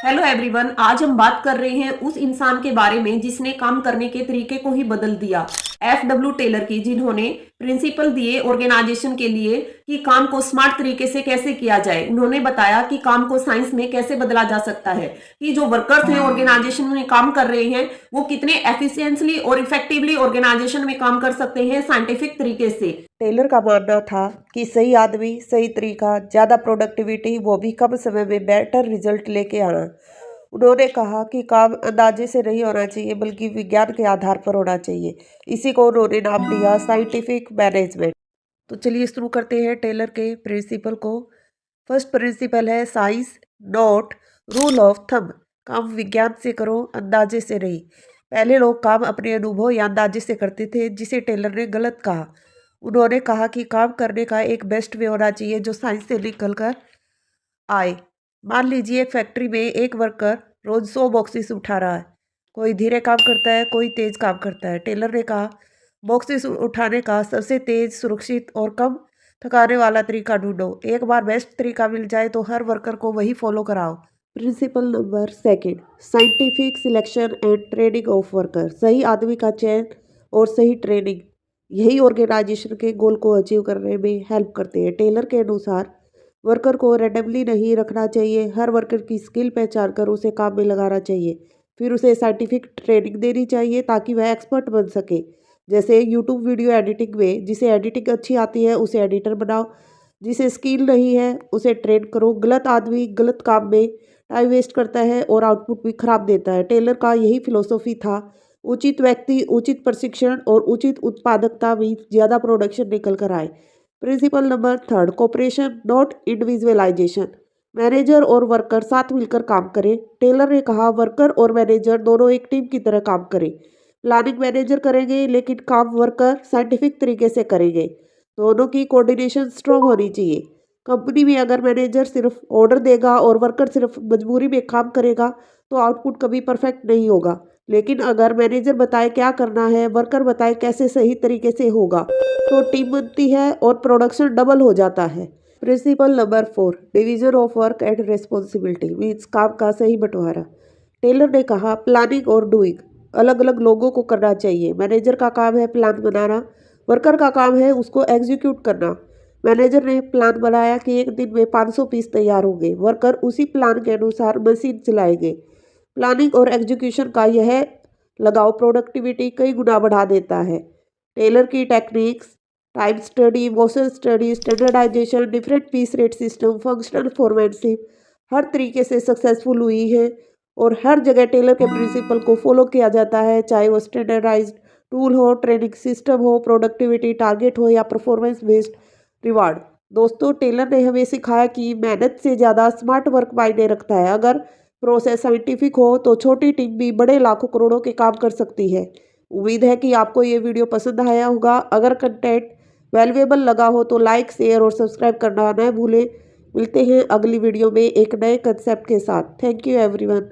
Hello everyone, आज हम बात कर रहे हैं उस इंसान के बारे में जिसने काम करने के तरीके को ही बदल दिया। एफ टेलर की, जिन्होंने प्रिंसिपल दिए ऑर्गेनाइजेशन के लिए कि काम को स्मार्ट तरीके से कैसे किया जाए। उन्होंने बताया कि काम को साइंस में कैसे बदला जा सकता है, कि जो वर्कर्स हैं ऑर्गेनाइजेशन में काम कर रहे हैं वो कितने एफिशिएंटली और इफेक्टिवली ऑर्गेनाइजेशन में काम कर सकते हैं साइंटिफिक तरीके से। टेलर का मानना था कि सही आदमी, सही तरीका, ज़्यादा प्रोडक्टिविटी, वो भी कम समय में बेटर रिजल्ट लेके आना। उन्होंने कहा कि काम अंदाजे से नहीं होना चाहिए बल्कि विज्ञान के आधार पर होना चाहिए। इसी को उन्होंने नाम दिया साइंटिफिक मैनेजमेंट। तो चलिए शुरू करते हैं टेलर के प्रिंसिपल को। फर्स्ट प्रिंसिपल है science not rule of thumb. काम विज्ञान से करो, अंदाजे से नहीं। पहले लोग काम अपने अनुभव या अंदाजे से करते थे, जिसे टेलर ने गलत कहा। उन्होंने कहा कि काम करने का एक बेस्ट वे होना चाहिए जो साइंस से निकल कर आए। मान लीजिए एक फैक्ट्री में एक वर्कर रोज 100 बॉक्सेस उठा रहा है। कोई धीरे काम करता है, कोई तेज काम करता है। टेलर ने कहा बॉक्सेस उठाने का सबसे तेज, सुरक्षित और कम थकाने वाला तरीका ढूंढो। एक बार बेस्ट तरीका मिल जाए तो हर वर्कर को वही फॉलो कराओ। Principle number second, scientific selection and training of worker. सही आदमी का चयन और सही ट्रेनिंग, यही ऑर्गेनाइजेशन के गोल को अचीव करने में हेल्प करते हैं। टेलर के अनुसार वर्कर को रैंडमली नहीं रखना चाहिए। हर वर्कर की स्किल पहचान कर उसे काम में लगाना चाहिए। फिर उसे साइंटिफिक ट्रेनिंग देनी चाहिए ताकि वह एक्सपर्ट बन सके। जैसे यूट्यूब वीडियो एडिटिंग में जिसे एडिटिंग अच्छी आती है उसे एडिटर बनाओ, जिसे स्किल नहीं है उसे ट्रेन करो। गलत आदमी गलत काम में टाइम वेस्ट करता है और आउटपुट भी खराब देता है। टेलर का यही फिलोसॉफी था। उचित व्यक्ति, उचित प्रशिक्षण और उचित उत्पादकता में ज़्यादा प्रोडक्शन निकल कर आए। Principle number third, cooperation not individualisation. Manager और वर्कर साथ मिलकर काम करें। टेलर ने कहा वर्कर और मैनेजर दोनों एक टीम की तरह काम करें। प्लानिंग मैनेजर करेंगे लेकिन काम वर्कर साइंटिफिक तरीके से करेंगे। दोनों की कोऑर्डिनेशन स्ट्रांग होनी चाहिए। कंपनी में अगर मैनेजर सिर्फ ऑर्डर देगा और वर्कर सिर्फ मजबूरी में काम करेगा तो आउटपुट कभी परफेक्ट नहीं होगा। लेकिन अगर मैनेजर बताए क्या करना है, वर्कर बताए कैसे सही तरीके से होगा, तो टीम बनती है और प्रोडक्शन डबल हो जाता है। Principle number four, division of work and responsibility means काम का सही बंटवारा। टेलर ने कहा प्लानिंग और डूइंग अलग अलग लोगों को करना चाहिए। मैनेजर का काम है प्लान बनाना, वर्कर का काम है उसको एग्जीक्यूट करना। मैनेजर ने प्लान बनाया कि एक दिन में 500 पीस तैयार होंगे। वर्कर उसी प्लान के अनुसार मशीन चलाएंगे। प्लानिंग और एग्जीक्यूशन का यह लगाव प्रोडक्टिविटी कई गुना बढ़ा देता है। टेलर की techniques time study, motion study, standardization, different piece rate system, functional foremanship हर तरीके से सक्सेसफुल हुई है और हर जगह टेलर के प्रिंसिपल को फॉलो किया जाता है, चाहे वो स्टैंडर्डाइज्ड टूल हो, ट्रेनिंग सिस्टम हो, प्रोडक्टिविटी टारगेट हो या परफॉर्मेंस बेस्ड रिवार्ड। दोस्तों, टेलर ने हमें सिखाया कि मेहनत से ज़्यादा स्मार्ट वर्क मायने रखता है। अगर प्रोसेस साइंटिफिक हो तो छोटी टीम भी बड़े लाखों करोड़ों के काम कर सकती है। उम्मीद है कि आपको ये वीडियो पसंद आया होगा। अगर कंटेंट वैल्यूएबल लगा हो तो लाइक, शेयर और सब्सक्राइब करना न भूलें। मिलते हैं अगली वीडियो में एक नए कंसेप्ट के साथ। Thank you everyone.